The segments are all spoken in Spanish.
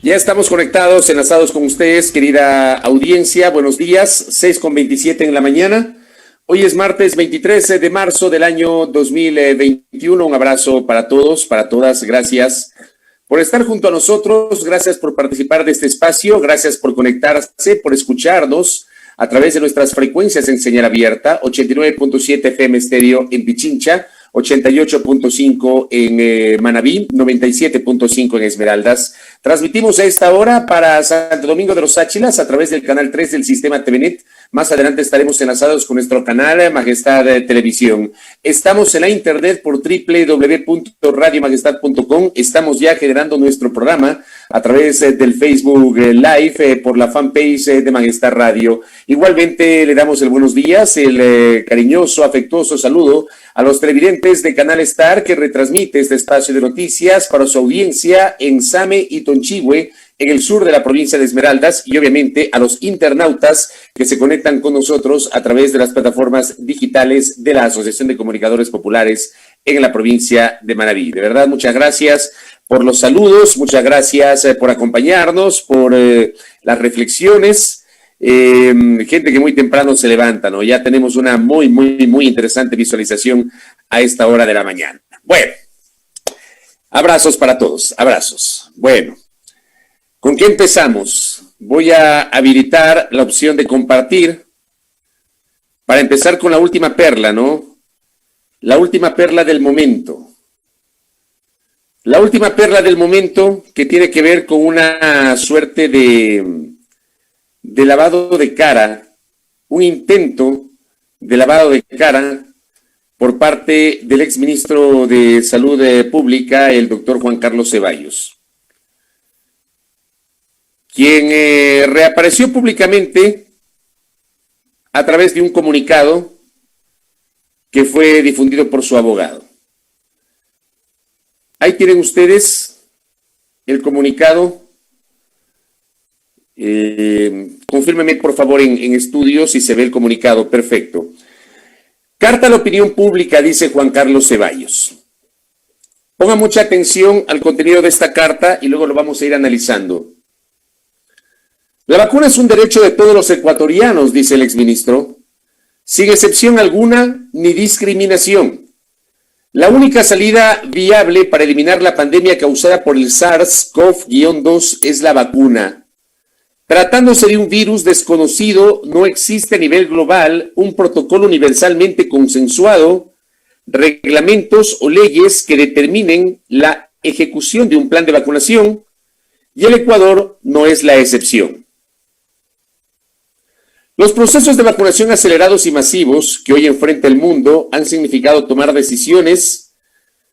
Ya estamos conectados, enlazados con ustedes, querida audiencia. Buenos días, 6:27 en la mañana. Hoy es martes 23 de marzo del año 2021. Un abrazo para todos, para todas. Gracias por estar junto a nosotros. Gracias por participar de este espacio. Gracias por conectarse, por escucharnos a través de nuestras frecuencias en señal abierta. 89.7 FM estéreo en Pichincha, 88.5 en Manabí, 97.5 en Esmeraldas. Transmitimos a esta hora para Santo Domingo de los Áchilas a través del canal 3 del sistema TVNet. Más adelante estaremos enlazados con nuestro canal Majestad Televisión. Estamos en la internet por www.radiomajestad.com. Estamos ya generando nuestro programa a través del Facebook Live por la fanpage de Majestad Radio. Igualmente le damos el buenos días, el cariñoso, afectuoso saludo a los televidentes de Canal Star que retransmite este espacio de noticias para su audiencia en Same y Tonchihue, en el sur de la provincia de Esmeraldas, y obviamente a los internautas que se conectan con nosotros a través de las plataformas digitales de la Asociación de Comunicadores Populares en la provincia de Manabí. De verdad, muchas gracias por los saludos, muchas gracias por acompañarnos, por las reflexiones. Gente que muy temprano se levanta, ¿no? Ya tenemos una muy interesante visualización a esta hora de la mañana. Bueno, abrazos para todos, abrazos. Bueno, ¿con qué empezamos? Voy a habilitar la opción de compartir para empezar con la última perla, ¿no? La última perla del momento. La última perla del momento que tiene que ver con una suerte de lavado de cara, un intento de lavado de cara por parte del exministro de Salud Pública, el doctor Juan Carlos Ceballos, quien reapareció públicamente a través de un comunicado que fue difundido por su abogado. Ahí tienen ustedes el comunicado. Confírmeme por favor en estudio si se ve el comunicado. Perfecto. Carta a la opinión pública, dice Juan Carlos Ceballos. Ponga mucha atención al contenido de esta carta y luego lo vamos a ir analizando. La vacuna es un derecho de todos los ecuatorianos, dice el exministro, sin excepción alguna ni discriminación. La única salida viable para eliminar la pandemia causada por el SARS-CoV-2 es la vacuna. Tratándose de un virus desconocido, no existe a nivel global un protocolo universalmente consensuado, reglamentos o leyes que determinen la ejecución de un plan de vacunación, y el Ecuador no es la excepción. Los procesos de vacunación acelerados y masivos que hoy enfrenta el mundo han significado tomar decisiones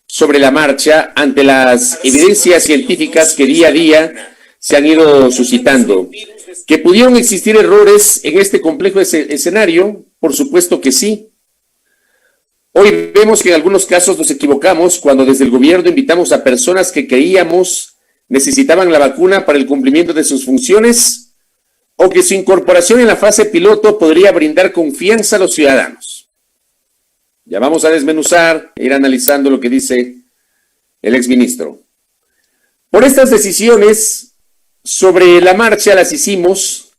sobre la marcha ante las evidencias científicas que día a día se han ido suscitando. ¿Que pudieron existir errores en este complejo escenario? Por supuesto que sí. Hoy vemos que en algunos casos nos equivocamos cuando desde el gobierno invitamos a personas que creíamos necesitaban la vacuna para el cumplimiento de sus funciones, o que su incorporación en la fase piloto podría brindar confianza a los ciudadanos. Ya vamos a desmenuzar e ir analizando lo que dice el exministro. Por estas decisiones sobre la marcha las hicimos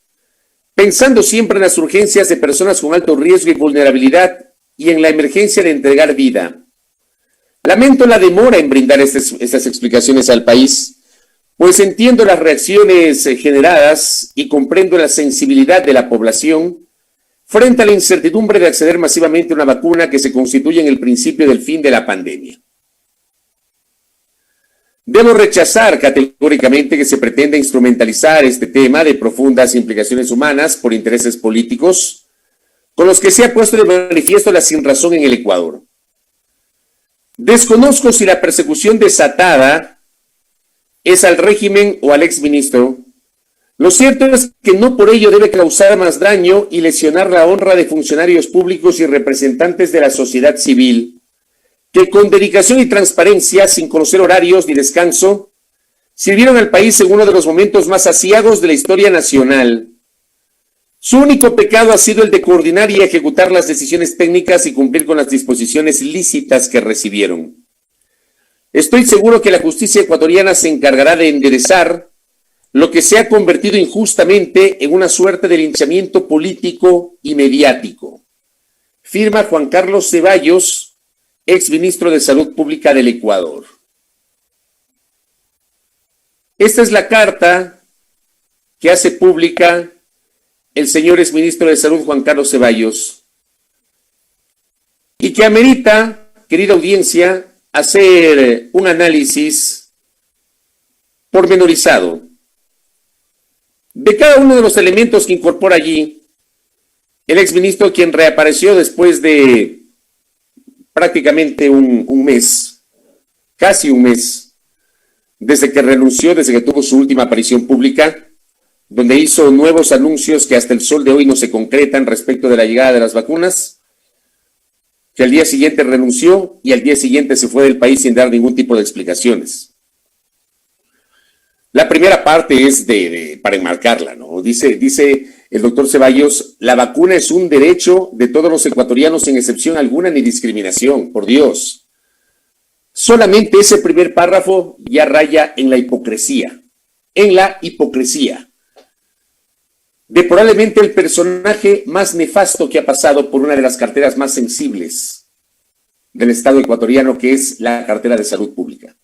pensando siempre en las urgencias de personas con alto riesgo y vulnerabilidad y en la emergencia de entregar vida. Lamento la demora en brindar estas explicaciones al país, pues entiendo las reacciones generadas y comprendo la sensibilidad de la población frente a la incertidumbre de acceder masivamente a una vacuna que se constituye en el principio del fin de la pandemia. Debo rechazar categóricamente que se pretenda instrumentalizar este tema de profundas implicaciones humanas por intereses políticos con los que se ha puesto de manifiesto la sinrazón en el Ecuador. Desconozco si la persecución desatada es al régimen o al exministro. Lo cierto es que no por ello debe causar más daño y lesionar la honra de funcionarios públicos y representantes de la sociedad civil, que con dedicación y transparencia, sin conocer horarios ni descanso, sirvieron al país en uno de los momentos más aciagos de la historia nacional. Su único pecado ha sido el de coordinar y ejecutar las decisiones técnicas y cumplir con las disposiciones lícitas que recibieron. Estoy seguro que la justicia ecuatoriana se encargará de enderezar lo que se ha convertido injustamente en una suerte de linchamiento político y mediático. Firma Juan Carlos Ceballos, exministro de Salud Pública del Ecuador. Esta es la carta que hace pública el señor exministro de Salud Juan Carlos Ceballos y que amerita, querida audiencia, hacer un análisis pormenorizado de cada uno de los elementos que incorpora allí el exministro, quien reapareció después de prácticamente un mes, casi un mes, desde que renunció, desde que tuvo su última aparición pública, donde hizo nuevos anuncios que hasta el sol de hoy no se concretan respecto de la llegada de las vacunas, que al día siguiente renunció y al día siguiente se fue del país sin dar ningún tipo de explicaciones. La primera parte es para enmarcarla, ¿no? Dice el doctor Ceballos, la vacuna es un derecho de todos los ecuatorianos sin excepción alguna ni discriminación, por Dios. Solamente ese primer párrafo ya raya en la hipocresía, de probablemente el personaje más nefasto que ha pasado por una de las carteras más sensibles del Estado ecuatoriano, que es la cartera de salud pública.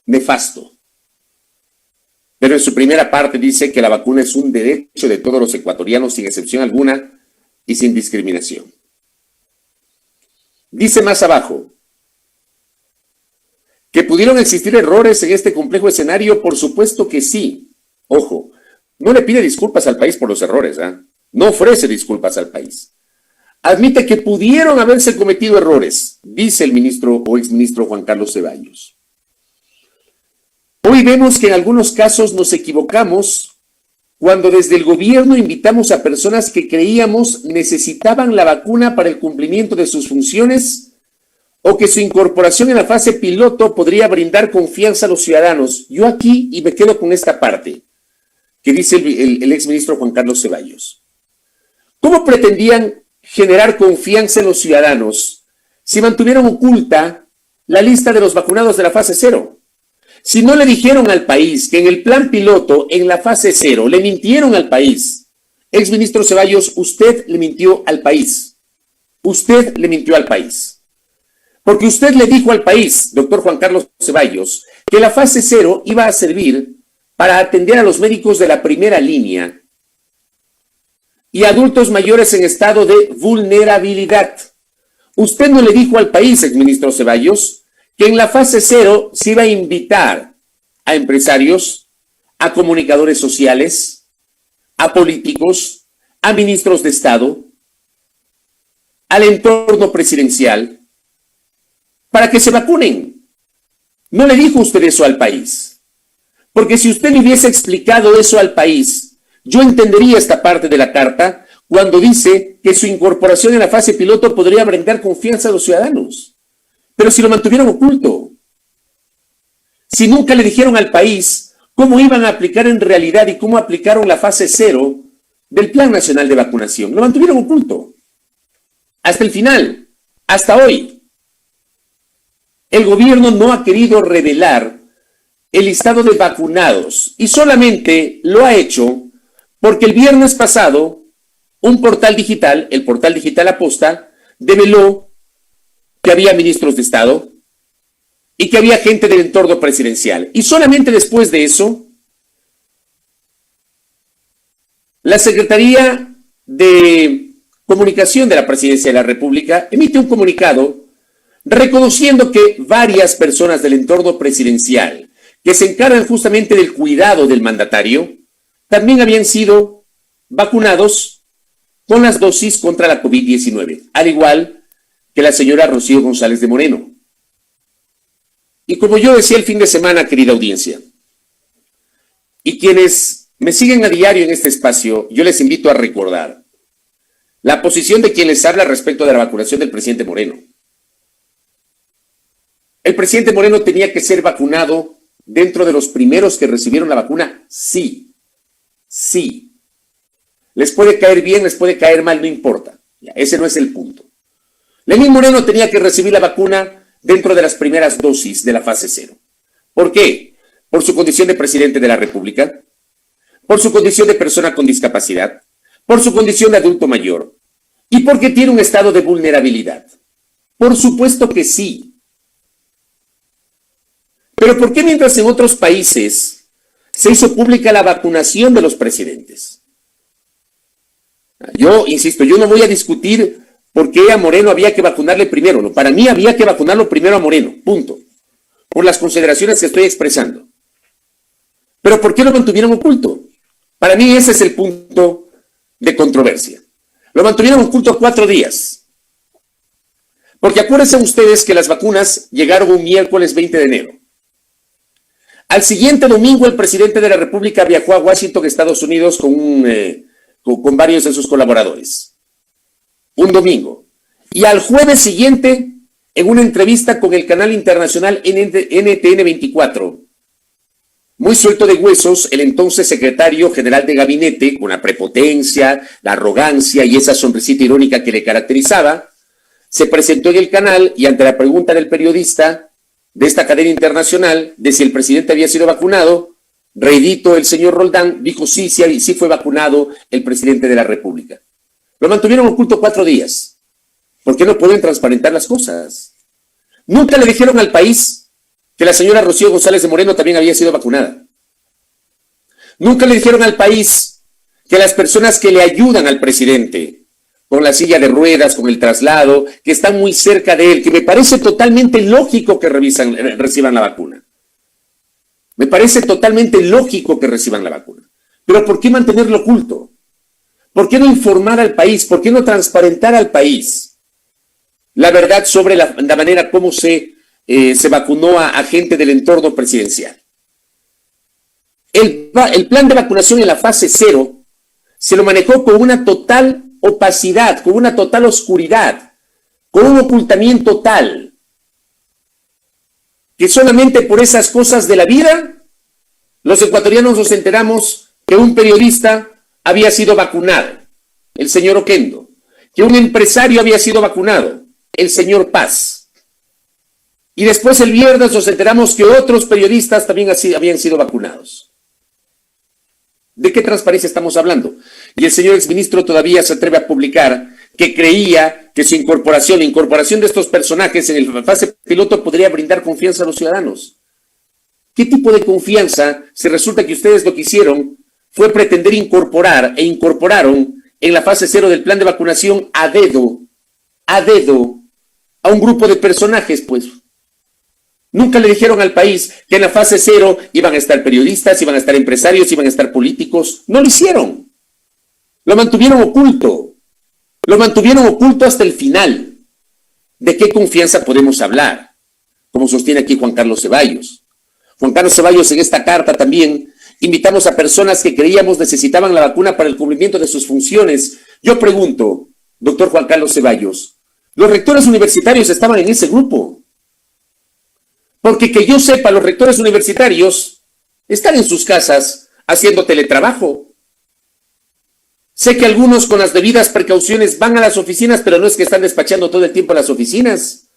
Nefasto. Pero en su primera parte dice que la vacuna es un derecho de todos los ecuatorianos sin excepción alguna y sin discriminación. Dice más abajo que pudieron existir errores en este complejo escenario, por supuesto que sí. Ojo, no le pide disculpas al país por los errores, no ofrece disculpas al país. Admite que pudieron haberse cometido errores, dice el ministro o exministro Juan Carlos Ceballos. Hoy vemos que en algunos casos nos equivocamos cuando desde el gobierno invitamos a personas que creíamos necesitaban la vacuna para el cumplimiento de sus funciones o que su incorporación en la fase piloto podría brindar confianza a los ciudadanos. Yo aquí, y me quedo con esta parte, que dice el exministro Juan Carlos Ceballos. ¿Cómo pretendían generar confianza en los ciudadanos si mantuvieron oculta la lista de los vacunados de la fase 0? Si no le dijeron al país que en el plan piloto, en la fase 0, le mintieron al país. Exministro Ceballos, usted le mintió al país. Usted le mintió al país. Porque usted le dijo al país, doctor Juan Carlos Ceballos, que la fase 0 iba a servir para atender a los médicos de la primera línea y adultos mayores en estado de vulnerabilidad. Usted no le dijo al país, exministro Ceballos, que en la fase 0 se iba a invitar a empresarios, a comunicadores sociales, a políticos, a ministros de Estado, al entorno presidencial, para que se vacunen. No le dijo usted eso al país. Porque si usted le hubiese explicado eso al país, yo entendería esta parte de la carta cuando dice que su incorporación en la fase piloto podría brindar confianza a los ciudadanos. Pero si lo mantuvieron oculto, si nunca le dijeron al país cómo iban a aplicar en realidad y cómo aplicaron la fase 0 del Plan Nacional de Vacunación, lo mantuvieron oculto. Hasta el final, hasta hoy. El gobierno no ha querido revelar el listado de vacunados y solamente lo ha hecho porque el viernes pasado un portal digital, el portal digital Aposta, develó que había ministros de Estado y que había gente del entorno presidencial. Y solamente después de eso, la Secretaría de Comunicación de la Presidencia de la República emite un comunicado reconociendo que varias personas del entorno presidencial que se encargan justamente del cuidado del mandatario también habían sido vacunados con las dosis contra la COVID-19, al igual que la señora Rocío González de Moreno. Y como yo decía el fin de semana, querida audiencia, y quienes me siguen a diario en este espacio, yo les invito a recordar la posición de quien les habla respecto de la vacunación del presidente Moreno. ¿El presidente Moreno tenía que ser vacunado dentro de los primeros que recibieron la vacuna? Sí. Sí. Les puede caer bien, les puede caer mal, no importa. Ese no es el punto. Lenín Moreno tenía que recibir la vacuna dentro de las primeras dosis de la fase 0. ¿Por qué? por su condición de presidente de la República, por su condición de persona con discapacidad, por su condición de adulto mayor y porque tiene un estado de vulnerabilidad. Por supuesto que sí. Pero ¿por qué mientras en otros países se hizo pública la vacunación de los presidentes? Yo insisto, yo no voy a discutir por qué a Moreno había que vacunarle primero. No, para mí había que vacunarlo primero a Moreno, punto. Por las consideraciones que estoy expresando. Pero ¿por qué lo mantuvieron oculto? Para mí ese es el punto de controversia. Lo mantuvieron oculto 4 días. Porque acuérdense ustedes que las vacunas llegaron un miércoles 20 de enero. Al siguiente domingo el presidente de la República viajó a Washington, Estados Unidos, con varios de sus colaboradores. Un domingo. Y al jueves siguiente, en una entrevista con el canal internacional NTN 24, muy suelto de huesos, el entonces secretario general de gabinete, con la prepotencia, la arrogancia y esa sonrisita irónica que le caracterizaba, se presentó en el canal y ante la pregunta del periodista de esta cadena internacional de si el presidente había sido vacunado, reidito el señor Roldán dijo sí fue vacunado el presidente de la República. Lo mantuvieron oculto 4 días. ¿Por qué no pueden transparentar las cosas? Nunca le dijeron al país que la señora Rocío González de Moreno también había sido vacunada. Nunca le dijeron al país que las personas que le ayudan al presidente, con la silla de ruedas, con el traslado, que están muy cerca de él, que me parece totalmente lógico que reciban la vacuna. Me parece totalmente lógico que reciban la vacuna. Pero ¿por qué mantenerlo oculto? ¿Por qué no informar al país? ¿Por qué no transparentar al país la verdad sobre la manera como se vacunó a gente del entorno presidencial? El plan de vacunación en la fase 0 se lo manejó con una total opacidad, con una total oscuridad, con un ocultamiento tal que solamente por esas cosas de la vida los ecuatorianos nos enteramos que un periodista había sido vacunado, el señor Oquendo, que un empresario había sido vacunado, el señor Paz. Y después el viernes nos enteramos que otros periodistas también habían sido vacunados. ¿De qué transparencia estamos hablando? Y el señor exministro todavía se atreve a publicar que creía que su incorporación, la incorporación de estos personajes en la fase piloto podría brindar confianza a los ciudadanos. ¿Qué tipo de confianza si resulta que ustedes lo que hicieron fue pretender incorporar e incorporaron en la fase 0 del plan de vacunación a dedo, a un grupo de personajes, pues? Nunca le dijeron al país que en la fase 0 iban a estar periodistas, iban a estar empresarios, iban a estar políticos. No lo hicieron. Lo mantuvieron oculto. Lo mantuvieron oculto hasta el final. ¿De qué confianza podemos hablar? Como sostiene aquí Juan Carlos Ceballos. Juan Carlos Ceballos en esta carta también invitamos a personas que creíamos necesitaban la vacuna para el cumplimiento de sus funciones. Yo pregunto, doctor Juan Carlos Ceballos, ¿los rectores universitarios estaban en ese grupo? Porque que yo sepa, los rectores universitarios están en sus casas haciendo teletrabajo. Sé que algunos con las debidas precauciones van a las oficinas, pero no es que están despachando todo el tiempo en las oficinas.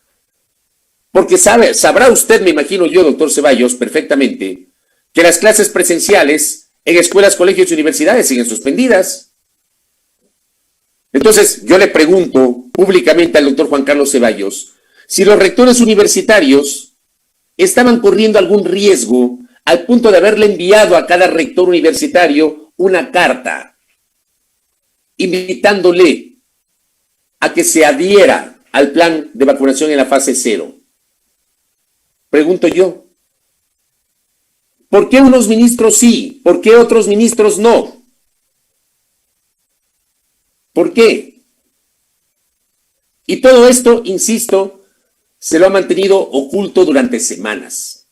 Porque sabrá usted, me imagino yo, doctor Ceballos, perfectamente, que las clases presenciales en escuelas, colegios y universidades siguen suspendidas. Entonces, yo le pregunto públicamente al doctor Juan Carlos Ceballos, si los rectores universitarios estaban corriendo algún riesgo al punto de haberle enviado a cada rector universitario una carta invitándole a que se adhiera al plan de vacunación en la fase 0. Pregunto yo, ¿por qué unos ministros sí? ¿Por qué otros ministros no? ¿Por qué? Y todo esto, insisto, se lo ha mantenido oculto durante semanas.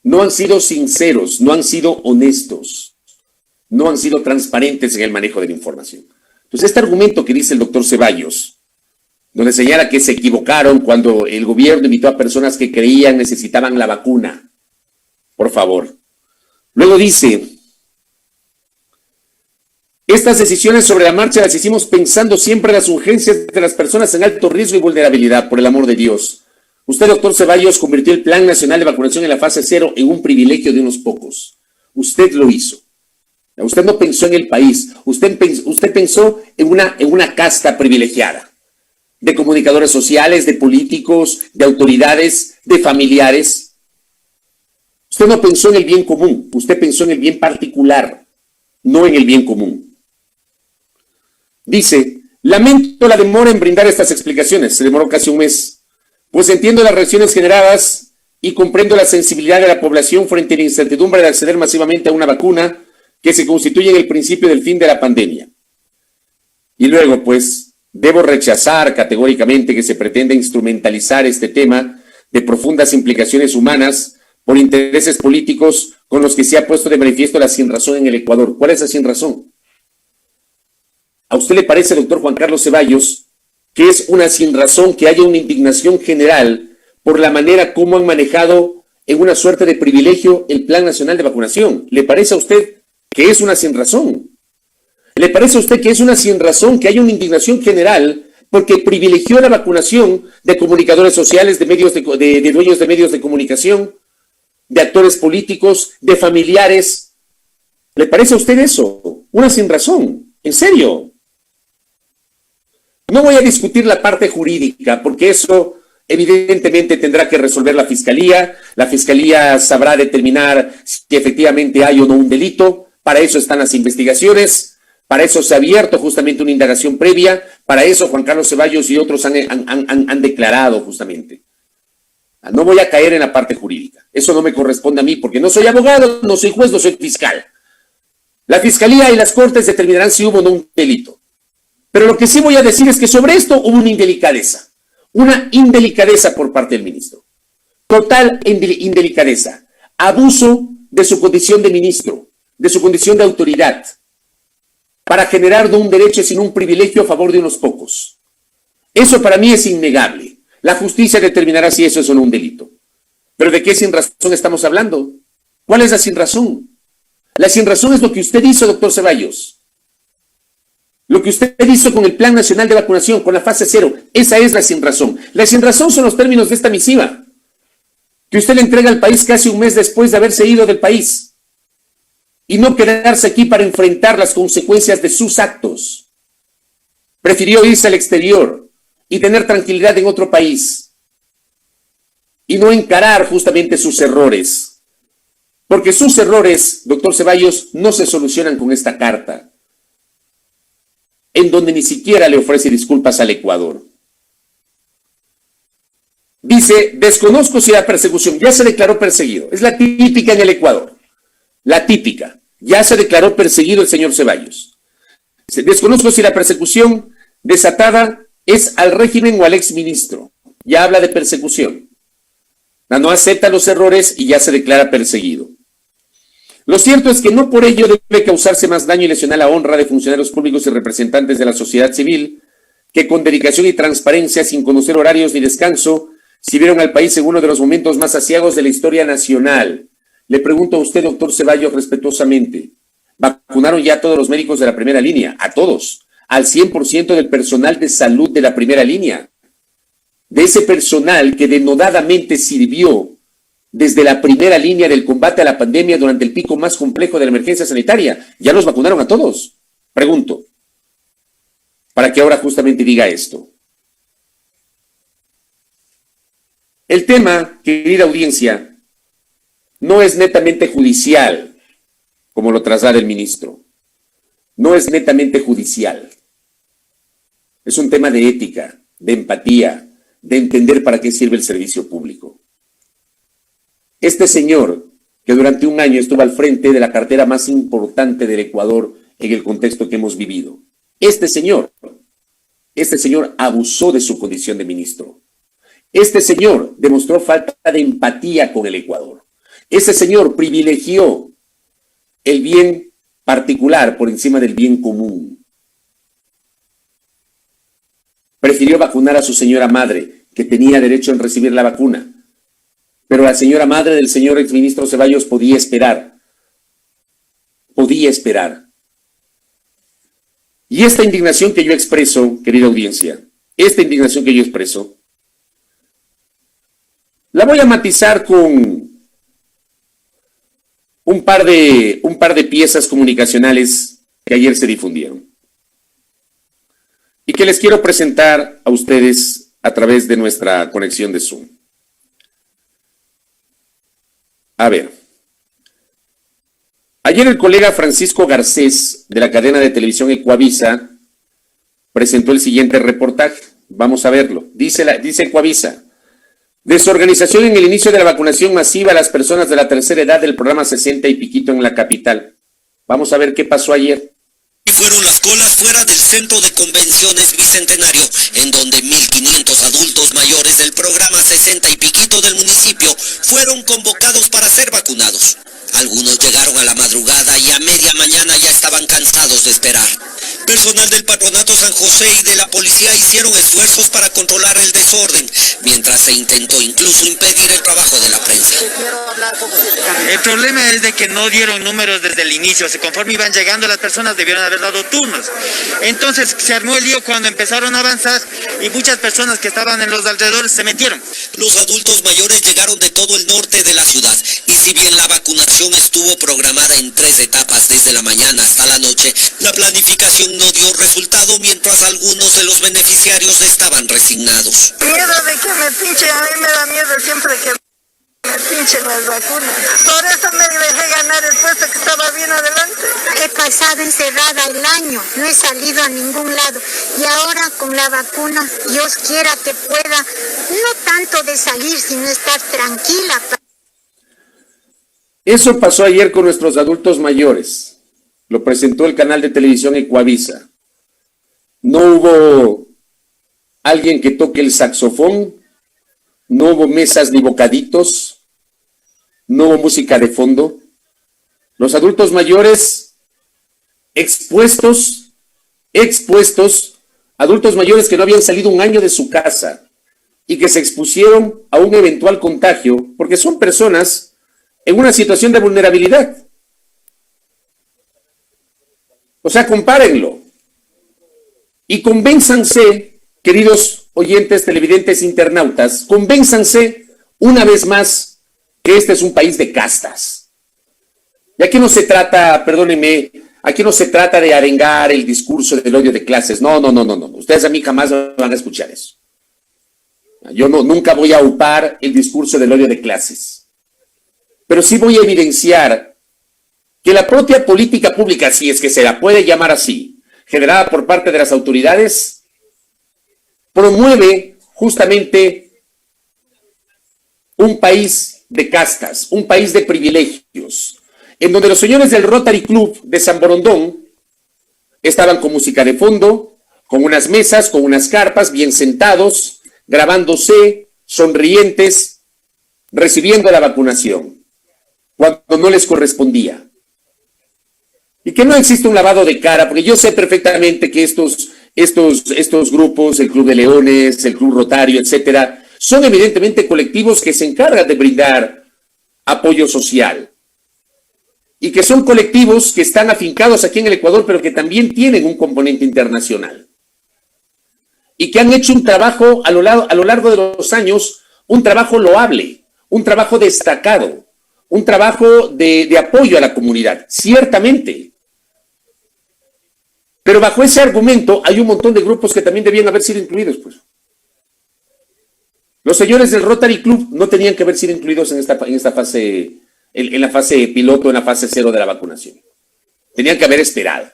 No han sido sinceros, no han sido honestos, no han sido transparentes en el manejo de la información. Entonces, este argumento que dice el doctor Ceballos, donde señala que se equivocaron cuando el gobierno invitó a personas que creían necesitaban la vacuna, por favor. Luego dice, estas decisiones sobre la marcha las hicimos pensando siempre en las urgencias de las personas en alto riesgo y vulnerabilidad, por el amor de Dios. Usted, doctor Ceballos, convirtió el Plan Nacional de Vacunación en la fase 0 en un privilegio de unos pocos. Usted lo hizo. Usted no pensó en el país. Usted pensó en una casta privilegiada de comunicadores sociales, de políticos, de autoridades, de familiares. Usted no pensó en el bien común. Usted pensó en el bien particular, no en el bien común. Dice, lamento la demora en brindar estas explicaciones. Se demoró casi un mes. Pues entiendo las reacciones generadas y comprendo la sensibilidad de la población frente a la incertidumbre de acceder masivamente a una vacuna que se constituye en el principio del fin de la pandemia. Y luego, pues, debo rechazar categóricamente que se pretenda instrumentalizar este tema de profundas implicaciones humanas por intereses políticos con los que se ha puesto de manifiesto la sinrazón en el Ecuador. ¿Cuál es la sinrazón? ¿A usted le parece, doctor Juan Carlos Ceballos, que es una sinrazón que haya una indignación general por la manera como han manejado en una suerte de privilegio el Plan Nacional de Vacunación? ¿Le parece a usted que es una sinrazón? ¿Le parece a usted que es una sinrazón que haya una indignación general porque privilegió la vacunación de comunicadores sociales, de dueños de medios de comunicación, de actores políticos, de familiares? ¿Le parece a usted eso? Una sinrazón. ¿En serio? No voy a discutir la parte jurídica, porque eso evidentemente tendrá que resolver la Fiscalía. La Fiscalía sabrá determinar si efectivamente hay o no un delito. Para eso están las investigaciones. Para eso se ha abierto justamente una indagación previa. Para eso Juan Carlos Ceballos y otros han declarado justamente. No voy a caer en la parte jurídica. Eso no me corresponde a mí, porque no soy abogado, no soy juez, no soy fiscal. La Fiscalía y las Cortes determinarán si hubo o no un delito. Pero lo que sí voy a decir es que sobre esto hubo una indelicadeza por parte del ministro. Total indelicadeza. Abuso de su condición de ministro, de su condición de autoridad, para generar no un derecho sino un privilegio a favor de unos pocos. Eso para mí es innegable. La justicia determinará si eso es o no un delito. Pero ¿de qué sinrazón estamos hablando? ¿Cuál es la sinrazón? La sinrazón es lo que usted hizo, doctor Ceballos. Lo que usted hizo con el Plan Nacional de Vacunación, con la fase 0, esa es la sinrazón. La sinrazón son los términos de esta misiva, que usted le entrega al país casi un mes después de haberse ido del país y no quedarse aquí para enfrentar las consecuencias de sus actos. Prefirió irse al exterior y tener tranquilidad en otro país y no encarar justamente sus errores. Porque sus errores, doctor Ceballos, no se solucionan con esta carta, en donde ni siquiera le ofrece disculpas al Ecuador. Dice, desconozco si la persecución ya se declaró perseguido. Es la típica en el Ecuador. La típica. Ya se declaró perseguido el señor Ceballos. Dice, desconozco si la persecución desatada es al régimen o al exministro. Ya habla de persecución. No acepta los errores y ya se declara perseguido. Lo cierto es que no por ello debe causarse más daño y lesionar la honra de funcionarios públicos y representantes de la sociedad civil que con dedicación y transparencia, sin conocer horarios ni descanso, sirvieron al país en uno de los momentos más aciagos de la historia nacional. Le pregunto a usted, doctor Ceballos, respetuosamente, ¿vacunaron ya a todos los médicos de la primera línea? A todos, al 100% del personal de salud de la primera línea. De ese personal que denodadamente sirvió desde la primera línea del combate a la pandemia durante el pico más complejo de la emergencia sanitaria. ¿Ya los vacunaron a todos? Pregunto. Para que ahora justamente diga esto. El tema, querida audiencia, no es netamente judicial, como lo traslada el ministro. No es netamente judicial. Es un tema de ética, de empatía, de entender para qué sirve el servicio público. Este señor, que durante un año estuvo al frente de la cartera más importante del Ecuador en el contexto que hemos vivido, este señor abusó de su condición de ministro. Este señor demostró falta de empatía con el Ecuador. Este señor privilegió el bien particular por encima del bien común. Prefirió vacunar a su señora madre, que tenía derecho en recibir la vacuna. Pero la señora madre del señor exministro Ceballos podía esperar. Podía esperar. Y esta indignación que yo expreso, querida audiencia, esta indignación que yo expreso, La voy a matizar con un par de piezas comunicacionales que ayer se difundieron y que les quiero presentar a ustedes a través de nuestra conexión de Zoom. A ver, ayer el colega Francisco Garcés de la cadena de televisión Ecuavisa presentó el siguiente reportaje. Vamos a verlo. Dice Ecuavisa: desorganización en el inicio de la vacunación masiva a las personas de la tercera edad del programa 60 y piquito en la capital. Vamos a ver qué pasó ayer. Y fueron las colas fuera del centro de convenciones Bicentenario, en donde 1.500 adultos mayores del programa 60 y piquito del municipio fueron convocados para ser vacunados. Algunos llegaron a la madrugada y a media mañana ya estaban cansados de esperar. Personal del Patronato San José y de la policía hicieron esfuerzos para controlar el desorden, mientras se intentó incluso impedir el trabajo de la prensa. El problema es de que no dieron números desde el inicio. Conforme iban llegando las personas debieron haber dado turnos. Entonces se armó el lío cuando empezaron a avanzar y muchas personas que estaban en los alrededores se metieron. Los adultos mayores llegaron de todo el norte de la ciudad y si bien la vacunación estuvo programada en 3 etapas desde la mañana hasta la noche, la planificación no dio resultado mientras algunos de los beneficiarios estaban resignados. Miedo de que me pinchen, a mí me da miedo siempre que me pinchen las vacunas. Por eso me dejé ganar el puesto que estaba bien adelante. He pasado encerrada el año, no he salido a ningún lado. Y ahora con la vacuna, Dios quiera que pueda, no tanto de salir, sino estar tranquila. Eso pasó ayer con nuestros adultos mayores. Lo presentó el canal de televisión Ecuavisa. No hubo alguien que toque el saxofón, no hubo mesas ni bocaditos, no hubo música de fondo. Los adultos mayores expuestos, adultos mayores que no habían salido un año de su casa y que se expusieron a un eventual contagio, porque son personas en una situación de vulnerabilidad. O sea, compárenlo. Y convénzanse, queridos oyentes, televidentes, internautas, convénzanse una vez más que este es un país de castas. Y aquí no se trata, perdónenme, aquí no se trata de arengar el discurso del odio de clases. No. Ustedes a mí jamás van a escuchar eso. Yo nunca voy a upar el discurso del odio de clases. Pero sí voy a evidenciar que la propia política pública, si es que se la puede llamar así, generada por parte de las autoridades, promueve justamente un país de castas, un país de privilegios, en donde los señores del Rotary Club de San Borondón estaban con música de fondo, con unas mesas, con unas carpas, bien sentados, grabándose, sonrientes, recibiendo la vacunación, cuando no les correspondía. Y que no existe un lavado de cara, porque yo sé perfectamente que estos grupos, el Club de Leones, el Club Rotario, etcétera, son evidentemente colectivos que se encargan de brindar apoyo social. Y que son colectivos que están afincados aquí en el Ecuador, pero que también tienen un componente internacional. Y que han hecho un trabajo a lo largo de los años, un trabajo loable, un trabajo destacado, un trabajo de apoyo a la comunidad, ciertamente. Pero bajo ese argumento hay un montón de grupos que también debían haber sido incluidos, pues. Los señores del Rotary Club no tenían que haber sido incluidos en esta fase, en la fase piloto, en la fase 0 de la vacunación. Tenían que haber esperado.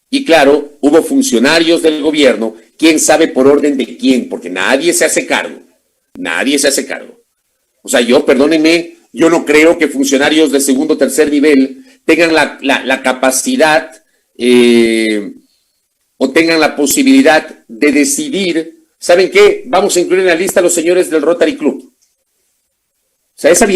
Y claro, hubo funcionarios del gobierno, quién sabe por orden de quién, porque nadie se hace cargo. Nadie se hace cargo. O sea, perdónenme, yo no creo que funcionarios de segundo o tercer nivel tengan la capacidad o tengan la posibilidad de decidir, ¿saben qué? Vamos a incluir en la lista a los señores del Rotary Club. O sea, eso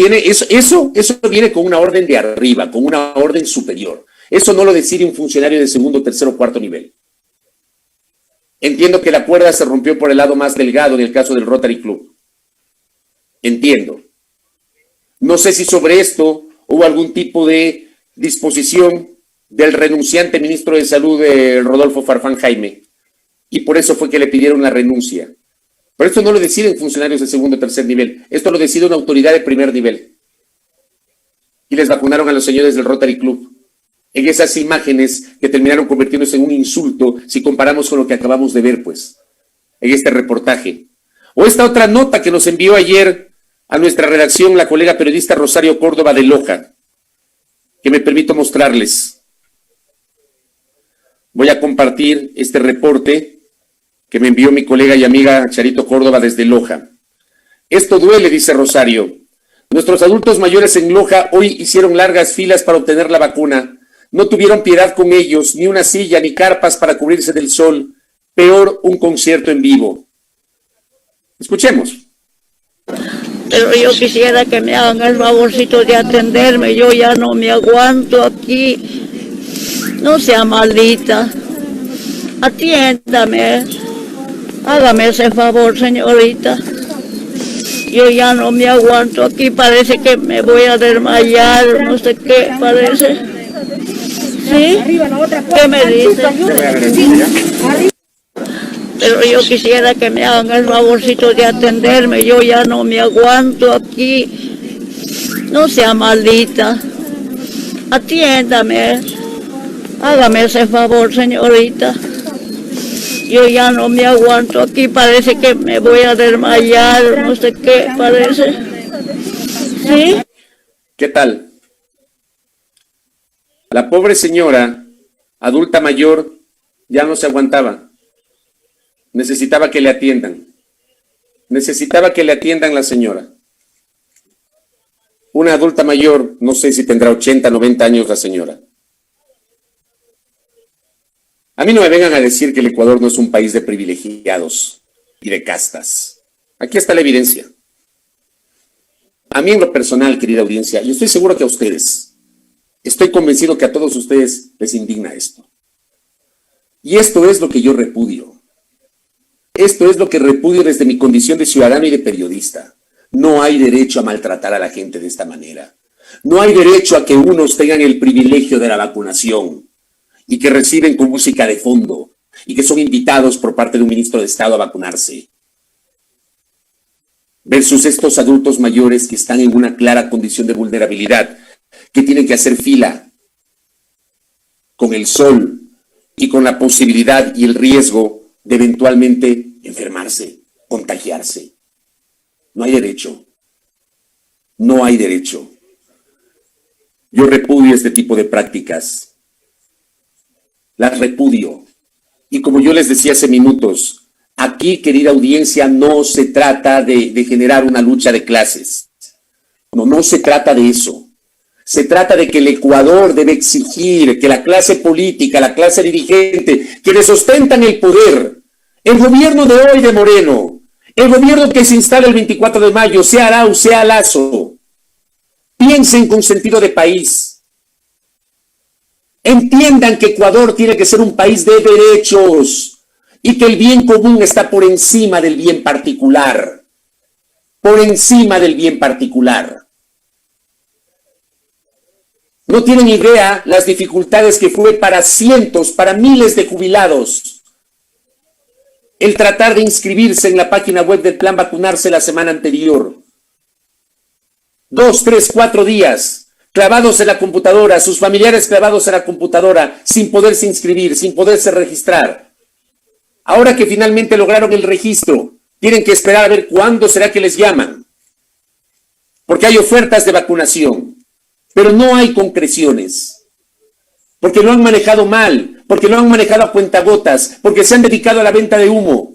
viene con una orden de arriba, con una orden superior. Eso no lo decide un funcionario de segundo, tercero o cuarto nivel. Entiendo que la cuerda se rompió por el lado más delgado en el caso del Rotary Club. Entiendo. No sé si sobre esto hubo algún tipo de disposición del renunciante ministro de Salud, Rodolfo Farfán Jaime, y por eso fue que le pidieron la renuncia. Pero esto no lo deciden funcionarios de segundo o tercer nivel, esto lo decide una autoridad de primer nivel. Y les vacunaron a los señores del Rotary Club. En esas imágenes que terminaron convirtiéndose en un insulto si comparamos con lo que acabamos de ver, pues, en este reportaje. O esta otra nota que nos envió ayer a nuestra redacción la colega periodista Rosario Córdoba de Loja, que me permito mostrarles. Voy a compartir este reporte que me envió mi colega y amiga Charito Córdoba desde Loja. Esto duele, dice Rosario. Nuestros adultos mayores en Loja hoy hicieron largas filas para obtener la vacuna. No tuvieron piedad con ellos, ni una silla, ni carpas para cubrirse del sol. Peor, un concierto en vivo. Escuchemos. Pero yo quisiera que me hagan el favorcito de atenderme. Yo ya no me aguanto aquí. No sea maldita. Atiéndame. Hágame ese favor, señorita. Yo ya no me aguanto aquí. Parece que me voy a desmayar. No sé qué parece. ¿Sí? ¿Qué me dice? Pero yo quisiera que me hagan el favorcito de atenderme. Yo ya no me aguanto aquí. No sea maldita. Atiéndame. Hágame ese favor, señorita. Yo ya no me aguanto aquí. Parece que me voy a desmayar. No sé qué parece. ¿Sí? ¿Qué tal? La pobre señora, adulta mayor, ya no se aguantaba. Necesitaba que le atiendan. Necesitaba que le atiendan la señora. Una adulta mayor, no sé si tendrá 80, 90 años la señora. A mí no me vengan a decir que el Ecuador no es un país de privilegiados y de castas. Aquí está la evidencia. A mí en lo personal, querida audiencia, y estoy seguro que a ustedes, estoy convencido que a todos ustedes les indigna esto. Y esto es lo que yo repudio. Esto es lo que repudio desde mi condición de ciudadano y de periodista. No hay derecho a maltratar a la gente de esta manera. No hay derecho a que unos tengan el privilegio de la vacunación y que reciben con música de fondo y que son invitados por parte de un ministro de Estado a vacunarse. Versus estos adultos mayores que están en una clara condición de vulnerabilidad, que tienen que hacer fila con el sol y con la posibilidad y el riesgo de eventualmente enfermarse, contagiarse. No hay derecho. No hay derecho. Yo repudio este tipo de prácticas. Las repudio. Y como yo les decía hace minutos, aquí, querida audiencia, no se trata de generar una lucha de clases. No se trata de eso. Se trata de que el Ecuador debe exigir que la clase política, la clase dirigente, quienes ostentan el poder, el gobierno de hoy de Moreno, el gobierno que se instala el 24 de mayo, sea Arau, sea Lazo, piensen con sentido de país. Entiendan que Ecuador tiene que ser un país de derechos y que el bien común está por encima del bien particular. Por encima del bien particular. No tienen idea las dificultades que fue para cientos, para miles de jubilados el tratar de inscribirse en la página web del plan vacunarse la semana anterior. 2, 3, 4 días clavados en la computadora, sus familiares clavados en la computadora, sin poderse inscribir, sin poderse registrar. Ahora que finalmente lograron el registro, tienen que esperar a ver cuándo será que les llaman. Porque hay ofertas de vacunación, pero no hay concreciones. Porque lo han manejado mal, porque lo han manejado a cuentagotas, porque se han dedicado a la venta de humo.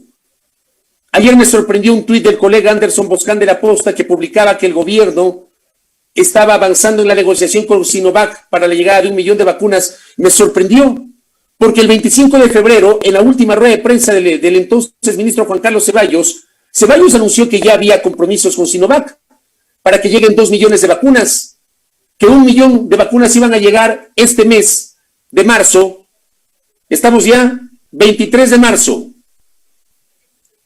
Ayer me sorprendió un tuit del colega Anderson Boscán de la Posta que publicaba que el gobierno estaba avanzando en la negociación con Sinovac para la llegada de 1 millón de vacunas. Me sorprendió, porque el 25 de febrero, en la última rueda de prensa del entonces ministro Juan Carlos Ceballos anunció que ya había compromisos con Sinovac para que lleguen 2 millones de vacunas, que 1 millón de vacunas iban a llegar este mes de marzo. Estamos ya 23 de marzo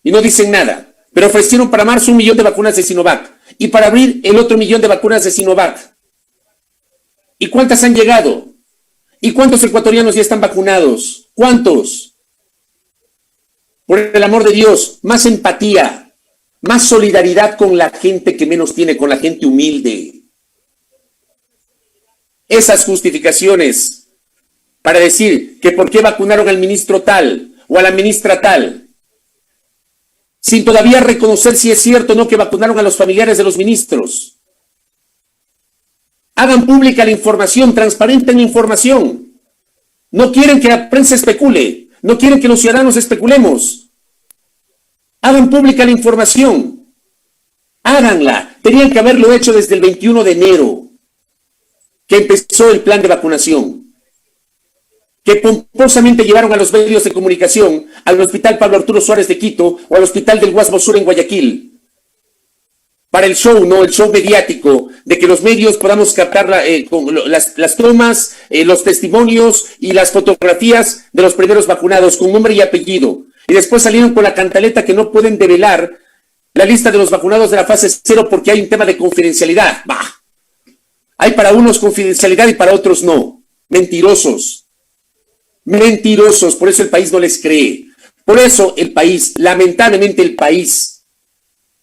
y no dicen nada, pero ofrecieron para marzo 1 millón de vacunas de Sinovac y para abril el otro 1 millón de vacunas de Sinovac. ¿Y cuántas han llegado? ¿Y cuántos ecuatorianos ya están vacunados? ¿Cuántos? Por el amor de Dios, más empatía, más solidaridad con la gente que menos tiene, con la gente humilde. Esas justificaciones para decir que por qué vacunaron al ministro tal o a la ministra tal, sin todavía reconocer si es cierto o no que vacunaron a los familiares de los ministros. Hagan pública la información, transparenten la información. No quieren que la prensa especule, no quieren que los ciudadanos especulemos. Hagan pública la información. Háganla. Tenían que haberlo hecho desde el 21 de enero, que empezó el plan de vacunación, que pomposamente llevaron a los medios de comunicación al Hospital Pablo Arturo Suárez de Quito o al Hospital del Guasmo Sur en Guayaquil, para el show, ¿no? El show mediático, de que los medios podamos captar las tomas, los testimonios y las fotografías de los primeros vacunados con nombre y apellido. Y después salieron con la cantaleta que no pueden develar la lista de los vacunados de la fase 0 porque hay un tema de confidencialidad. Bah. Hay para unos confidencialidad y para otros no. Mentirosos. Mentirosos, por eso el país no les cree. Por eso el país, lamentablemente el país,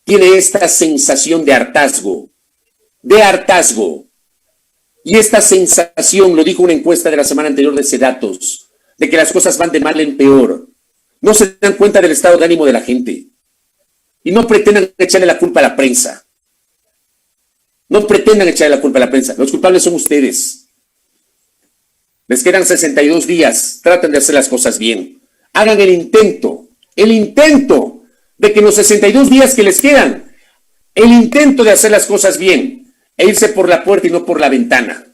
tiene esta sensación de hartazgo. Y esta sensación, lo dijo una encuesta de la semana anterior de Sedatos, de que las cosas van de mal en peor. No se dan cuenta del estado de ánimo de la gente. Y no pretendan echarle la culpa a la prensa. No pretendan echarle la culpa a la prensa. Los culpables son ustedes. Les quedan 62 días. Traten de hacer las cosas bien. Hagan el intento de que en los 62 días que les quedan, el intento de hacer las cosas bien e irse por la puerta y no por la ventana.